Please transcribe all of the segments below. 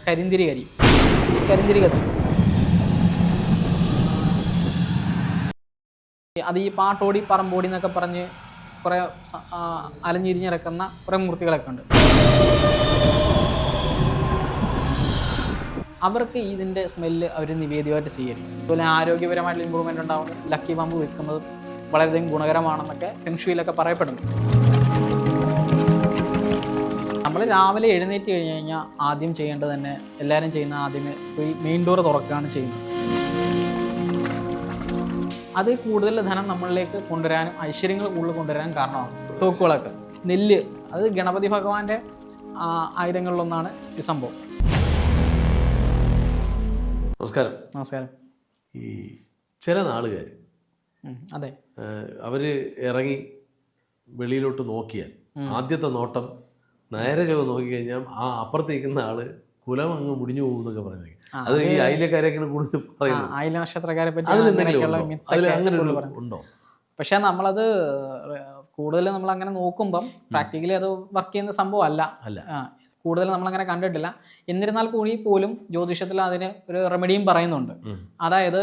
കരിന്തിരി കത്തി അത് ഈ പാട്ടോടി പറമ്പോടി എന്നൊക്കെ പറഞ്ഞ് കുറേ അലഞ്ഞിരിഞ്ഞിടക്കുന്ന കുറേ മൂർത്തികളൊക്കെ ഉണ്ട്. അവർക്ക് ഇതിൻ്റെ സ്മെല്ല് അവർ നിവേദ്യമായിട്ട് സ്വീകരിക്കും. അതുപോലെ ആരോഗ്യപരമായിട്ടുള്ള ഇമ്പ്രൂവ്മെൻ്റ് ഉണ്ടാവുന്നത് ലക്കി ബാമ്പു വെക്കുന്നത് വളരെയധികം ഗുണകരമാണെന്നൊക്കെ ഫെങ്ഷുയിലൊക്കെ പറയപ്പെടുന്നു. നമ്മൾ രാവിലെ എഴുന്നേറ്റ് കഴിഞ്ഞ് കഴിഞ്ഞാൽ ആദ്യം ചെയ്യേണ്ടത് തന്നെ എല്ലാവരും ചെയ്യുന്ന ആദ്യമേ പോയി മെയിൻ ഡോർ തുറക്കുകയാണ് ചെയ്യുന്നത്. അത് കൂടുതൽ ധനം നമ്മളിലേക്ക് കൊണ്ടുവരാനും ഐശ്വര്യങ്ങൾ കൂടുതൽ കൊണ്ടുവരാനും കാരണമാണ്. തോക്കുകളൊക്കെ നെല്ല് അത് ഗണപതി ഭഗവാന്റെ ആയുധങ്ങളിലൊന്നാണ് ഈ സംഭവം. നമസ്കാരം. ഈ ചില നാളുകാർ അതെ അവര് ഇറങ്ങി വെളിയിലോട്ട് നോക്കിയാൽ ആദ്യത്തെ നോട്ടം നേരെ ചോ നോക്കിക്കഴിഞ്ഞാൽ ആ അപ്പുറത്തേക്കുന്ന ആള് കുലം അങ്ങ് മുടിഞ്ഞു പോകും എന്നൊക്കെ പറയുന്നത്. അത് ഈ അയിലക്കാരെയൊക്കെയാണ് കൂടുതൽ പറയുന്നത്. അയില നക്ഷത്രക്കാരെ പറ്റി ഉണ്ടോ? പക്ഷെ നമ്മളത് കൂടുതൽ നമ്മൾ അങ്ങനെ നോക്കുമ്പം പ്രാക്ടിക്കലി അത് വർക്ക് ചെയ്യുന്ന സംഭവം അല്ല. കൂടുതൽ നമ്മളങ്ങനെ കണ്ടിട്ടില്ല. എന്നിരുന്നാൽ കൂടി പോലും ജ്യോതിഷത്തിൽ അതിന് ഒരു റെമഡിയും പറയുന്നുണ്ട്. അതായത്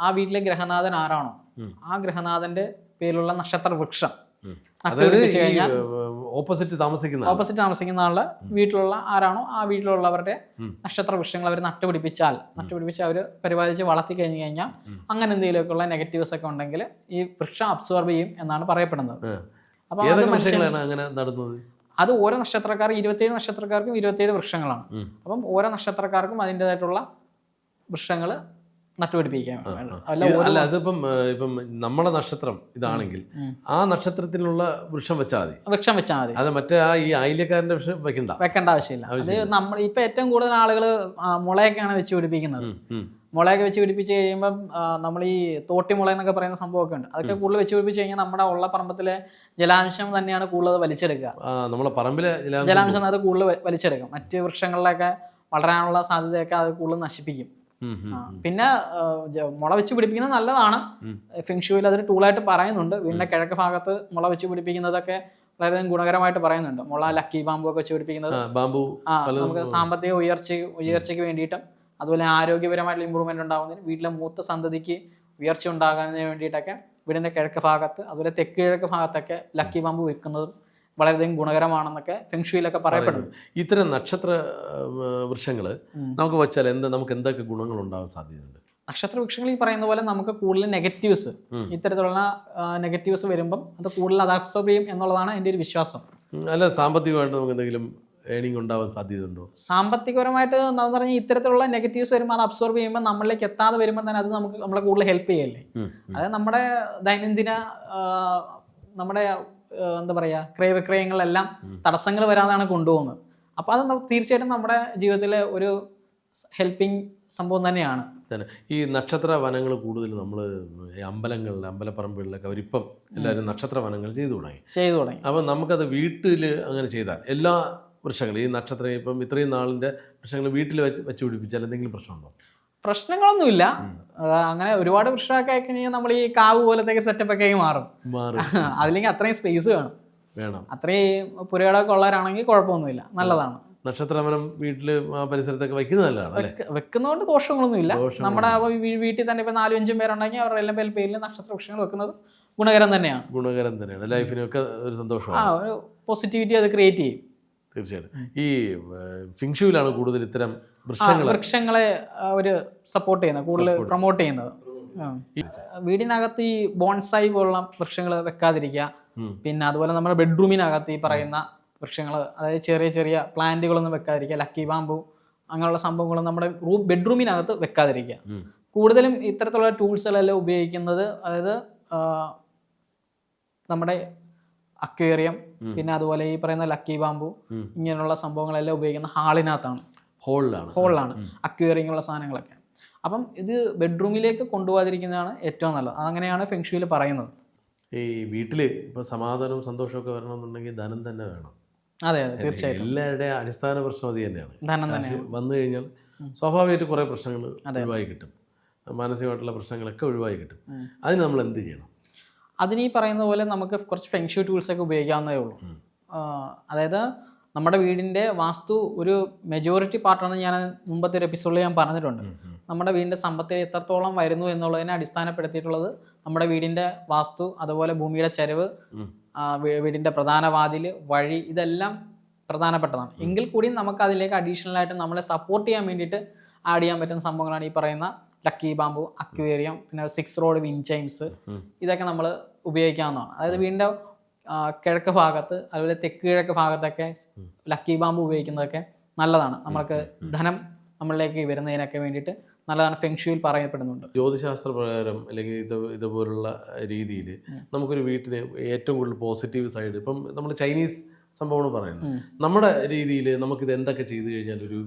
ആ വീട്ടിലെ ഗ്രഹനാഥൻ ആരാണോ ആ ഗ്രഹനാഥന്റെ പേരിലുള്ള നക്ഷത്ര വൃക്ഷം ഓപ്പോസിറ്റ് താമസിക്കുന്ന ആളുടെ വീട്ടിലുള്ള ആരാണോ ആ വീട്ടിലുള്ളവരുടെ നക്ഷത്ര വൃക്ഷങ്ങൾ അവർ നട്ടുപിടിപ്പിച്ച് അവർ പരിപാലിച്ച് വളർത്തി കഴിഞ്ഞു കഴിഞ്ഞാൽ അങ്ങനെ എന്തെങ്കിലുമൊക്കെയുള്ള നെഗറ്റീവ്സ് ഒക്കെ ഉണ്ടെങ്കിൽ ഈ വൃക്ഷം അബ്സോർബ് ചെയ്യും എന്നാണ് പറയപ്പെടുന്നത്. അപ്പൊ അത് ഓരോ നക്ഷത്രക്കാർക്ക് 27 നക്ഷത്രക്കാർക്കും 27 വൃക്ഷങ്ങളാണ്. അപ്പം ഓരോ നക്ഷത്രക്കാർക്കും അതിൻ്റെതായിട്ടുള്ള വൃക്ഷങ്ങൾ നട്ടുപിടിപ്പിക്കാൻ. അല്ല അതിപ്പം ഇപ്പം നമ്മളെ നക്ഷത്രം ഇതാണെങ്കിൽ ആ നക്ഷത്രത്തിനുള്ള വൃക്ഷം വെച്ചാൽ മതി. അത് മറ്റേ ഈ അയിലക്കാരന്റെ വൃക്ഷം വെക്കേണ്ട ആവശ്യമില്ല. അത് നമ്മൾ ഇപ്പൊ ഏറ്റവും കൂടുതൽ ആളുകൾ മുളയൊക്കെയാണ് വെച്ച് പിടിപ്പിക്കുന്നത്. മുളയൊക്കെ വെച്ച് പിടിപ്പിച്ച് കഴിയുമ്പം നമ്മൾ ഈ തോട്ടിമുള എന്നൊക്കെ പറയുന്ന സംഭവമൊക്കെ ഉണ്ട്. അതൊക്കെ കൂടുതൽ വെച്ച് പിടിപ്പിച്ച് കഴിഞ്ഞാൽ നമ്മുടെ ഉള്ള പറമ്പത്തിലെ ജലാംശം തന്നെയാണ് കൂടുതൽ വലിച്ചെടുക്കുക. നമ്മളെ പറമ്പിലെ ജലാംശം അത് കൂടുതൽ വലിച്ചെടുക്കും. മറ്റ് വൃക്ഷങ്ങളിലൊക്കെ വളരാനുള്ള സാധ്യതയൊക്കെ അത് കൂടുതൽ നശിപ്പിക്കും. പിന്നെ മുള വെച്ച് പിടിപ്പിക്കുന്നത് നല്ലതാണ്. ഫെങ്ഷുയിൽ അതൊരു ടൂളായിട്ട് പറയുന്നുണ്ട്. വീടിന്റെ കിഴക്ക് ഭാഗത്ത് മുള വെച്ച് പിടിപ്പിക്കുന്നതൊക്കെ വളരെയധികം ഗുണകരമായിട്ട് പറയുന്നുണ്ട്. മുള ലക്കി ബാമ്പു ഒക്കെ വെച്ച് പിടിപ്പിക്കുന്നത് നമുക്ക് സാമ്പത്തിക ഉയർച്ചയ്ക്ക് വേണ്ടിയിട്ടും അതുപോലെ ആരോഗ്യപരമായിട്ടുള്ള ഇമ്പ്രൂവ്മെന്റ് ഉണ്ടാകുന്നതിന് വീട്ടിലെ മൂത്ത സന്തതിക്ക് ഉയർച്ച ഉണ്ടാകുന്നതിന് വേണ്ടിയിട്ടൊക്കെ വീടിന്റെ കിഴക്ക് ഭാഗത്ത് അതുപോലെ തെക്ക് കിഴക്ക് ഭാഗത്തൊക്കെ ലക്കി ബാമ്പു വെക്കുന്നതും വളരെയധികം ഗുണകരമാണെന്നൊക്കെ ഫെങ്ഷുയിലൊക്കെ പറയപ്പെടുന്നു. ഇത്തരം നക്ഷത്ര വൃക്ഷങ്ങൾ നമുക്ക് വെച്ചാൽ നമുക്ക് എന്തൊക്കെ ഗുണങ്ങൾ ഉണ്ടാവാൻ സാധ്യതയുണ്ട്? നക്ഷത്ര വൃക്ഷങ്ങൾ ഈ പറയുന്ന പോലെ നമുക്ക് കൂടുതൽ നെഗറ്റീവ്സ് ഇത്തരത്തിലുള്ള നെഗറ്റീവ്സ് വരുമ്പം അത് കൂടുതൽ അത് അബ്സോർബ് ചെയ്യും എന്നുള്ളതാണ് എൻ്റെ ഒരു വിശ്വാസം. അല്ല സാമ്പത്തികമായിട്ട് നമുക്ക് എന്തെങ്കിലും ഏണിംഗ് ഉണ്ടാവാൻ സാധ്യതയുണ്ടോ? സാമ്പത്തികപരമായിട്ട് എന്ന് പറഞ്ഞാൽ ഇത്തരത്തിലുള്ള നെഗറ്റീവ്സ് വരുമ്പോൾ അത് അബ്സോർബ് ചെയ്യുമ്പോൾ നമ്മളിലേക്ക് എത്താതെ വരുമ്പോൾ തന്നെ അത് നമുക്ക് നമ്മളെ കൂടുതൽ ഹെൽപ്പ് ചെയ്യല്ലേ. അത് നമ്മുടെ ദൈനംദിന നമ്മുടെ എന്താ പറയുക ക്രയവിക്രയങ്ങളെല്ലാം തടസ്സങ്ങൾ വരാതാണ് കൊണ്ടുപോകുന്നത്. അപ്പോൾ അത് തീർച്ചയായിട്ടും നമ്മുടെ ജീവിതത്തിലെ ഒരു ഹെൽപ്പിംഗ് സംഭവം തന്നെയാണ്. ഈ നക്ഷത്ര വനങ്ങൾ കൂടുതൽ നമ്മൾ അമ്പലങ്ങളിൽ അമ്പലപ്പറമ്പുകളിലൊക്കെ അവരിപ്പം എല്ലാവരും നക്ഷത്ര വനങ്ങൾ ചെയ്തു തുടങ്ങി. അപ്പം നമുക്കത് വീട്ടിൽ അങ്ങനെ ചെയ്താൽ എല്ലാ വൃക്ഷങ്ങളും ഈ നക്ഷത്രം ഇപ്പം ഇത്രയും നാളിൻ്റെ വൃക്ഷങ്ങൾ വീട്ടിൽ വെച്ച് പിടിപ്പിച്ചാൽ എന്തെങ്കിലും പ്രശ്നമുണ്ടോ? പ്രശ്നങ്ങളൊന്നുമില്ല. അങ്ങനെ ഒരുപാട് വൃക്ഷമൊക്കെ കഴിഞ്ഞാൽ നമ്മൾ ഈ കാവ് പോലത്തെ സെറ്റപ്പ് ഒക്കെ മാറും. അതില്ലെങ്കിൽ അത്രയും സ്പേസ് വേണം. അത്രയും പുരയിടമൊക്കെ ഉള്ളവരാണെങ്കിൽ കുഴപ്പമൊന്നുമില്ല, നല്ലതാണ്. നക്ഷത്രവനം വീട്ടില് പരിസരത്തൊക്കെ വെക്കുന്നത് നല്ലതാണ്. വെക്കുന്നതുകൊണ്ട് ദോഷങ്ങളൊന്നുമില്ല. നമ്മുടെ വീട്ടിൽ തന്നെ ഇപ്പൊ 4-5 പേരുണ്ടെങ്കിൽ അവരുടെ എല്ലാം പേരിൽ നക്ഷത്ര വൃക്ഷങ്ങൾ വെക്കുന്നത് ഗുണകരം തന്നെയാണ്. ലൈഫിനൊക്കെ ഒരു സന്തോഷമാണ്, ഒരു പോസിറ്റിവിറ്റി അത് ക്രിയേറ്റ് ചെയ്യും. തീർച്ചയായിട്ടും. ഈ ഫെങ്ഷുയിലാണ് കൂടുതൽ ഇത്തരം വൃക്ഷങ്ങളെ ഒരു സപ്പോർട്ട് ചെയ്യുന്നത്, കൂടുതൽ പ്രൊമോട്ട് ചെയ്യുന്നത്. വീടിനകത്ത് ഈ ബോൺസായി പോലുള്ള വൃക്ഷങ്ങൾ വെക്കാതിരിക്കുക. പിന്നെ അതുപോലെ നമ്മുടെ ബെഡ്റൂമിനകത്ത് ഈ പറയുന്ന വൃക്ഷങ്ങൾ, അതായത് ചെറിയ ചെറിയ പ്ലാന്റുകളൊന്നും വെക്കാതിരിക്കുക. ലക്കി ബാമ്പു അങ്ങനെയുള്ള സംഭവങ്ങളൊന്നും നമ്മുടെ ബെഡ്റൂമിനകത്ത് വെക്കാതിരിക്കുക. കൂടുതലും ഇത്തരത്തിലുള്ള ടൂൾസുകളെല്ലാം ഉപയോഗിക്കുന്നത് അതായത് നമ്മുടെ അക്വേറിയം, പിന്നെ അതുപോലെ ഈ പറയുന്ന ലക്കി ബാമ്പു ഇങ്ങനെയുള്ള സംഭവങ്ങളെല്ലാം ഉപയോഗിക്കുന്ന ഹോളിലാണ് അക്വേറിയമുള്ള സാധനങ്ങളൊക്കെ. അപ്പം ഇത് ബെഡ്റൂമിലേക്ക് കൊണ്ടുപോകാതിരിക്കുന്നതാണ് ഏറ്റവും നല്ലത്. അതങ്ങനെയാണ് ഫെങ്ഷുയിൽ പറയുന്നത്. ഈ വീട്ടില് ഇപ്പൊ സമാധാനവും സന്തോഷമൊക്കെ വരണമെന്നുണ്ടെങ്കിൽ ധനം തന്നെ വേണം. അതെ, തീർച്ചയായിട്ടും. എല്ലാവരുടെയും അടിസ്ഥാന പ്രശ്നം അത് തന്നെയാണ്. വന്നു കഴിഞ്ഞാൽ സ്വാഭാവികമായിട്ട് കുറെ പ്രശ്നങ്ങൾ ഒഴിവായി കിട്ടും, മാനസികമായിട്ടുള്ള പ്രശ്നങ്ങളൊക്കെ ഒഴിവായി കിട്ടും. അതിന് നമ്മൾ എന്ത് ചെയ്യണം? അതിന് ഈ പറയുന്ന പോലെ നമുക്ക് കുറച്ച് ഫെങ്ഷു ടൂൾസൊക്കെ ഉപയോഗിക്കാവുന്നതേ ഉള്ളൂ. അതായത് നമ്മുടെ വീടിൻ്റെ വാസ്തു ഒരു മെജോറിറ്റി പാർട്ടാണെന്ന് ഞാൻ മുമ്പത്തെ ഒരു എപ്പിസോഡിൽ ഞാൻ പറഞ്ഞിട്ടുണ്ട്. നമ്മുടെ വീടിൻ്റെ സമ്പത്തിൽ എത്രത്തോളം വരുന്നു എന്നുള്ളതിനെ അടിസ്ഥാനപ്പെടുത്തിയിട്ടുള്ളത് നമ്മുടെ വീടിൻ്റെ വാസ്തു, അതുപോലെ ഭൂമിയുടെ ചരിവ്, വീടിൻ്റെ പ്രധാന വാതിൽ, വഴി, ഇതെല്ലാം പ്രധാനപ്പെട്ടതാണ്. എങ്കിൽ കൂടിയും നമുക്ക് അതിലേക്ക് അഡീഷണൽ ആയിട്ട് നമ്മളെ സപ്പോർട്ട് ചെയ്യാൻ വേണ്ടിയിട്ട് ആഡ് ചെയ്യാൻ പറ്റുന്ന സംഭവങ്ങളാണ് ഈ പറയുന്ന ലക്കി ബാമ്പു, അക്വേറിയം, പിന്നെ 6 റോഡ് വിൻഡ് ചൈംസ്, ഇതൊക്കെ നമ്മൾ ഉപയോഗിക്കാവുന്നതാണ്. അതായത് വീടിൻ്റെ കിഴക്ക് ഭാഗത്ത് അതുപോലെ തെക്ക് കിഴക്ക് ഭാഗത്തൊക്കെ ലക്കി ബാമ്പു ഉപയോഗിക്കുന്നതൊക്കെ നല്ലതാണ്. നമ്മൾക്ക് ധനം നമ്മളിലേക്ക് വരുന്നതിനൊക്കെ വേണ്ടിയിട്ട് നല്ലതാണ്. ഫെങ്ഷുയിൽ പറയപ്പെടുന്നുണ്ട്. ജ്യോതിശാസ്ത്ര പ്രകാരം അല്ലെങ്കിൽ ഇതുപോലുള്ള രീതിയിൽ നമുക്കൊരു വീട്ടിന് ഏറ്റവും കൂടുതൽ പോസിറ്റീവ് സൈഡ്, ഇപ്പം നമ്മൾ ചൈനീസ് സംഭവമാണ് പറയുന്നത്, നമ്മുടെ രീതിയിൽ നമുക്കിത് എന്തൊക്കെ ചെയ്തു കഴിഞ്ഞാൽ ഒരു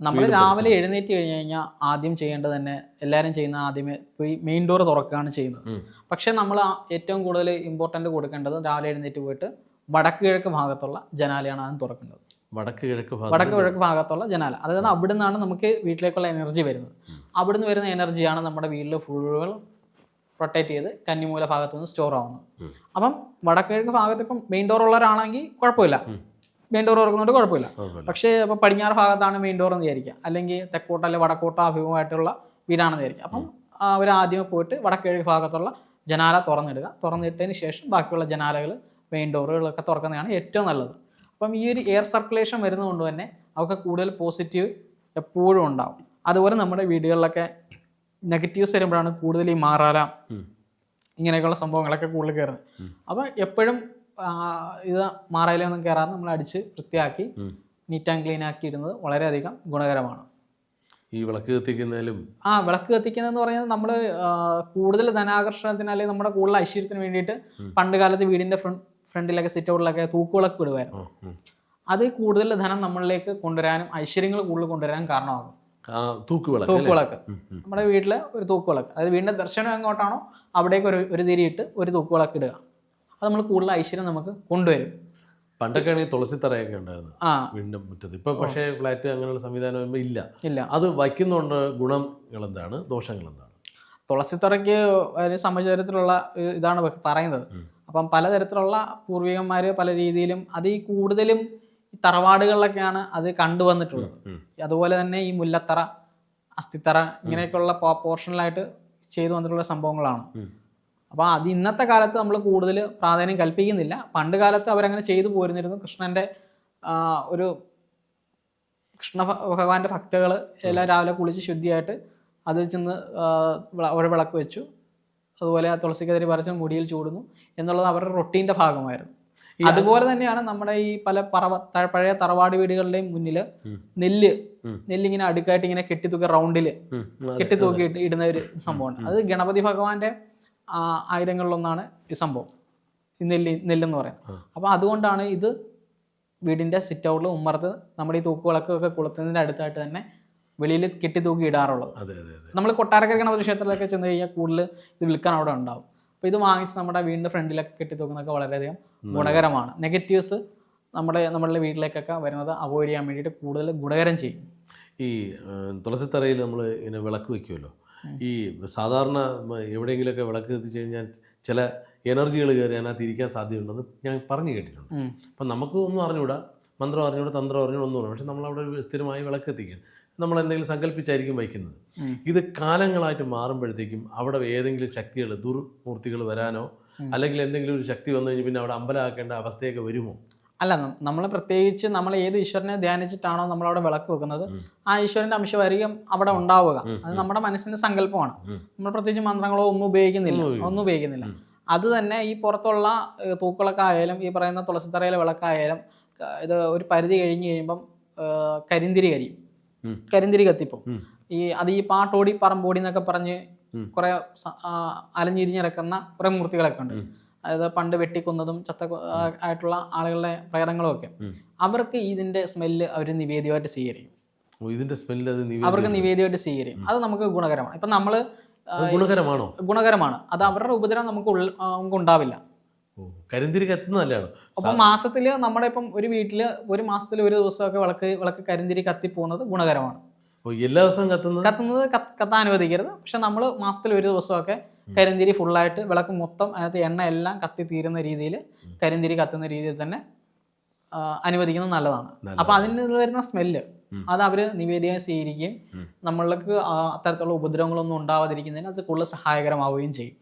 നമ്മൾ രാവിലെ എഴുന്നേറ്റ് കഴിഞ്ഞ് കഴിഞ്ഞാൽ ആദ്യം ചെയ്യേണ്ടത് തന്നെ എല്ലാവരും ചെയ്യുന്ന ആദ്യമേ പോയി മെയിൻ ഡോർ തുറക്കുകയാണ് ചെയ്യുന്നത്. പക്ഷെ നമ്മൾ ഏറ്റവും കൂടുതൽ ഇമ്പോർട്ടൻ്റ് കൊടുക്കേണ്ടത് രാവിലെ എഴുന്നേറ്റ് പോയിട്ട് വടക്ക് കിഴക്ക് ഭാഗത്തുള്ള ജനാലയാണ് ആദ്യം തുറക്കേണ്ടത്. വടക്ക് കിഴക്ക് ഭാഗത്തുള്ള ജനാല, അതായത് അവിടെ നിന്നാണ് നമുക്ക് വീട്ടിലേക്കുള്ള എനർജി വരുന്നത്. അവിടുന്ന് വരുന്ന എനർജിയാണ് നമ്മുടെ വീട്ടിൽ ഫുള്ളുകൾ പ്രൊട്ടക്റ്റ് ചെയ്ത് കന്നിമൂല ഭാഗത്തു നിന്ന് സ്റ്റോർ ആവുന്നത്. അപ്പം വടക്ക് കിഴക്ക് ഭാഗത്ത് ഇപ്പം മെയിൻ ഡോർ ഉള്ളവരാണെങ്കിൽ കുഴപ്പമില്ല, മെയിൻ ഡോർ തുറക്കുന്നതുകൊണ്ട് കുഴപ്പമില്ല. പക്ഷേ ഇപ്പോൾ പടിഞ്ഞാറ് ഭാഗത്താണ് മെയിൻ ഡോർ എന്ന് വിചാരിക്കുക, അല്ലെങ്കിൽ തെക്കോട്ടോ അല്ലെങ്കിൽ വടക്കോട്ടോ അഭിമുഖമായിട്ടുള്ള വീടാണെന്ന് വിചാരിക്കുക. അപ്പം അവർ ആദ്യമേ പോയിട്ട് വടക്ക് കിഴക്ക് ഭാഗത്തുള്ള ജനാല തുറന്നിടുക. തുറന്നിട്ടതിന് ശേഷം ബാക്കിയുള്ള ജനാലകൾ, മെയിൻ ഡോറുകളൊക്കെ തുറക്കുന്നതാണ് ഏറ്റവും നല്ലത്. അപ്പം ഈ ഒരു എയർ സർക്കുലേഷൻ വരുന്നതുകൊണ്ട് തന്നെ അവർക്ക് കൂടുതൽ പോസിറ്റീവ് എപ്പോഴും ഉണ്ടാവും. അതുപോലെ നമ്മുടെ വീടുകളിലൊക്കെ നെഗറ്റീവ്സ് വരുമ്പോഴാണ് കൂടുതൽ ഈ മാറാല ഇങ്ങനെയൊക്കെയുള്ള സംഭവങ്ങളൊക്കെ കൂടുതൽ കയറുന്നത്. അപ്പം എപ്പോഴും ഇത് മാറാലൊന്നും കയറാതെ നമ്മൾ അടിച്ച് വൃത്തിയാക്കി നീറ്റ് ആൻഡ് ക്ലീൻ ആക്കി ഇടുന്നത് വളരെയധികം ഗുണകരമാണ്. ഈ വിളക്ക് കത്തിക്കുന്നതിലും വിളക്ക് കത്തിക്കുന്നതെന്ന് പറഞ്ഞാൽ നമ്മൾ കൂടുതൽ ധനാകർഷണത്തിന് അല്ലെങ്കിൽ നമ്മുടെ കൂടുതൽ ഐശ്വര്യത്തിന് വേണ്ടിയിട്ട് പണ്ട് കാലത്ത് വീടിൻ്റെ ഫ്രണ്ടിലൊക്കെ സിറ്റ് ഔട്ടിലൊക്കെ തൂക്കുവിളക്ക് വിടുമായിരുന്നു. അത് കൂടുതൽ ധനം നമ്മളിലേക്ക് കൊണ്ടുവരാനും ഐശ്വര്യങ്ങൾ കൂടുതൽ കൊണ്ടുവരാനും കാരണമാകും. തൂക്കുവിളക്ക് നമ്മുടെ വീട്ടിൽ ഒരു തൂക്കുവിളക്ക്, അതായത് വീടിൻ്റെ ദർശനം എങ്ങോട്ടാണോ അവിടേക്ക് ഒരു തിരിയിട്ട് ഒരു തൂക്കുവിളക്ക് ഇടുക. അത് നമ്മൾ കൂടുതൽ ഐശ്വര്യം നമുക്ക് കൊണ്ടുവരും. പണ്ടൊക്കെ ആണെങ്കിൽ തുളസിത്തറയൊക്കെ ഉണ്ടായിരുന്നു വീടിൻ്റെ മുറ്റത്ത്. ഇപ്പൊ പക്ഷേ ഫ്ലാറ്റ് അങ്ങനെയുള്ള സംവിധാനം വരുമ്പോൾ ഇല്ല. അത് വയ്ക്കുന്നതുകൊണ്ട് ഗുണങ്ങൾ എന്താണ്, ദോഷങ്ങൾ എന്താണ്? തുളസിത്തറയ്ക്ക് ഒരു സമചരത്തിലുള്ള ഇതാണ് പറയുന്നത്. അപ്പം പലതരത്തിലുള്ള പൂർവികന്മാർ പല രീതിയിലും അത് ഈ കൂടുതലും തറവാടുകളിലൊക്കെയാണ് അത് കണ്ടുവന്നിട്ടുള്ളത്. അതുപോലെ തന്നെ ഈ മുല്ലത്തറ, അസ്ഥിത്തറ ഇങ്ങനെയൊക്കെയുള്ള പോർഷനിലായിട്ട് ചെയ്തു വന്നിട്ടുള്ള സംഭവങ്ങളാണ്. അപ്പോൾ അത് ഇന്നത്തെ കാലത്ത് നമ്മൾ കൂടുതൽ പ്രാധാന്യം കൽപ്പിക്കുന്നില്ല. പണ്ട് കാലത്ത് അവരങ്ങനെ ചെയ്തു പോരുന്നിരുന്നു. കൃഷ്ണ ഭഗവാന്റെ ഭക്തകൾ എല്ലാം രാവിലെ കുളിച്ച് ശുദ്ധിയായിട്ട് അതിൽ ചെന്ന് ഒരു വിളക്ക് വെച്ചു, അതുപോലെ ആ തുളസിക്കതിരി പറിച്ച് മുടിയിൽ ചൂടുന്നു എന്നുള്ളത് അവരുടെ റൊട്ടീൻ്റെ ഭാഗമായിരുന്നു. അതുപോലെ തന്നെയാണ് നമ്മുടെ ഈ പല പഴയ തറവാട് വീടുകളുടെയും മുന്നിൽ നെല്ലിങ്ങനെ അടുക്കായിട്ട് ഇങ്ങനെ കെട്ടിത്തൂക്കി റൗണ്ടിൽ കെട്ടിത്തൂക്കി ഇടുന്ന ഒരു സംഭവമാണ്. അത് ഗണപതി ഭഗവാന്റെ ആയുധങ്ങളിലൊന്നാണ് ഈ സംഭവം, ഈ നെല്ലെന്ന് പറയുന്നത്. അപ്പോൾ അതുകൊണ്ടാണ് ഇത് വീടിൻ്റെ സിറ്റ് ഔട്ടിൽ ഉമ്മർത്ത് നമ്മുടെ ഈ തൂക്കുവിളക്കൊക്കെ കൊളുത്തുന്നതിൻ്റെ അടുത്തായിട്ട് തന്നെ വെളിയിൽ കെട്ടിത്തൂക്കി ഇടാറുള്ളത്. നമ്മൾ കൊട്ടാരക്കര ഗണപതി ക്ഷേത്രത്തിലൊക്കെ ചെന്ന് കഴിഞ്ഞാൽ കൂടുതൽ ഇത് വിൽക്കാൻ അവിടെ ഉണ്ടാവും. അപ്പോൾ ഇത് വാങ്ങിച്ച് നമ്മുടെ വീടിൻ്റെ ഫ്രണ്ടിലൊക്കെ കെട്ടിത്തൂക്കുന്നതൊക്കെ വളരെയധികം ഗുണകരമാണ്. നെഗറ്റീവ്സ് നമ്മളുടെ വീട്ടിലേക്കൊക്കെ വരുന്നത് അവോയ്ഡ് ചെയ്യാൻ വേണ്ടിയിട്ട് കൂടുതൽ ഗുണകരം ചെയ്യും. ഈ തുളസിത്തറയിൽ നമ്മൾ ഇങ്ങനെ വിളക്ക് വയ്ക്കുമല്ലോ, ഈ സാധാരണ എവിടെയെങ്കിലുമൊക്കെ വിളക്ക് കത്തിച്ച് കഴിഞ്ഞാൽ ചില എനർജികൾ കയറി അതിനകത്ത് ഇരിക്കാൻ സാധ്യതയുണ്ടെന്ന് ഞാൻ പറഞ്ഞു കേട്ടിട്ടുണ്ട്. അപ്പം നമുക്ക് ഒന്നും അറിഞ്ഞൂടാ, മന്ത്രം അറിഞ്ഞൂടാ, തന്ത്രം അറിഞ്ഞൂടാ, ഒന്നും അറിയാം. പക്ഷെ നമ്മളവിടെ സ്ഥിരമായി വിളക്ക് കത്തിക്കുക, നമ്മൾ എന്തെങ്കിലും സങ്കല്പിച്ചായിരിക്കും വയ്ക്കുന്നത്. ഇത് കാലങ്ങളായിട്ട് മാറുമ്പോഴത്തേക്കും അവിടെ ഏതെങ്കിലും ശക്തികൾ, ദുർമൂർത്തികൾ വരാനോ അല്ലെങ്കിൽ എന്തെങ്കിലും ഒരു ശക്തി വന്നു കഴിഞ്ഞാൽ പിന്നെ അവിടെ അമ്പലമാക്കേണ്ട അവസ്ഥയൊക്കെ വരുമോ? അല്ല, നമ്മൾ പ്രത്യേകിച്ച് നമ്മൾ ഏത് ഈശ്വരനെ ധ്യാനിച്ചിട്ടാണോ നമ്മളവിടെ വിളക്ക് വെക്കുന്നത് ആ ഈശ്വരൻ്റെ അംശമായിരിക്കും അവിടെ ഉണ്ടാവുക. അത് നമ്മുടെ മനസ്സിൻ്റെ സങ്കല്പമാണ്. നമ്മൾ പ്രത്യേകിച്ച് മന്ത്രങ്ങളോ ഒന്നും ഉപയോഗിക്കുന്നില്ല. അത് തന്നെ ഈ പുറത്തുള്ള തൂക്കുവിളക്കായാലും ഈ പറയുന്ന തുളസിത്തറയിലെ വിളക്കായാലും ഇത് ഒരു പരിധി കഴിഞ്ഞ് കഴിയുമ്പം കരിന്തിരി കത്തിപ്പോ അത് ഈ പാട്ടോടി പറമ്പോടി എന്നൊക്കെ പറഞ്ഞ് കുറെ അലഞ്ഞിരിഞ്ഞിറക്കുന്ന കുറെ മൂർത്തികളൊക്കെ ഉണ്ട്. അതായത് പണ്ട് വെട്ടിക്കൊന്നതും ആയിട്ടുള്ള ആളുകളുടെ പ്രേതങ്ങളും ഒക്കെ, അവർക്ക് ഇതിന്റെ സ്മെല്ല് അവർ നിവേദ്യമായിട്ട് സ്വീകരിക്കും. അവർക്ക് നിവേദ്യമായിട്ട് സ്വീകരിക്കും. അത് നമുക്ക് ഗുണകരമാണ്. ഇപ്പൊ നമ്മള് ഗുണകരമാണ്. അത് അവരുടെ ഉപദ്രവം നമുക്ക് ഉണ്ടാവില്ല. കരിന്തിരി കത്തുന്നതല്ലാണ്. അപ്പൊ മാസത്തില് നമ്മുടെ ഇപ്പം ഒരു വീട്ടില് ഒരു മാസത്തിൽ ഒരു ദിവസമൊക്കെ വിളക്ക് കരിന്തിരി കത്തിപ്പോകുന്നത് ഗുണകരമാണ്. എല്ലാ ദിവസവും കത്തുന്നത് കത്താൻ അനുവദിക്കരുത്. പക്ഷെ നമ്മൾ മാസത്തിൽ ഒരു ദിവസമൊക്കെ കരിന്തിരി ഫുള്ളായിട്ട് വിളക്ക് മൊത്തം അതിനകത്ത് എണ്ണ എല്ലാം കത്തി തീരുന്ന രീതിയിൽ കരിന്തിരി കത്തുന്ന രീതിയിൽ തന്നെ അനുവദിക്കുന്നത് നല്ലതാണ്. അപ്പൊ അതിൽ നിന്ന് വരുന്ന സ്മെല്ല് അത് അവര് നിവേദ്യമായി സ്വീകരിക്കുകയും നമ്മൾക്ക് അത്തരത്തിലുള്ള ഉപദ്രവങ്ങളൊന്നും ഉണ്ടാവാതിരിക്കുന്നതിന് അത് കൂടുതൽ സഹായകരമാവുകയും ചെയ്യും.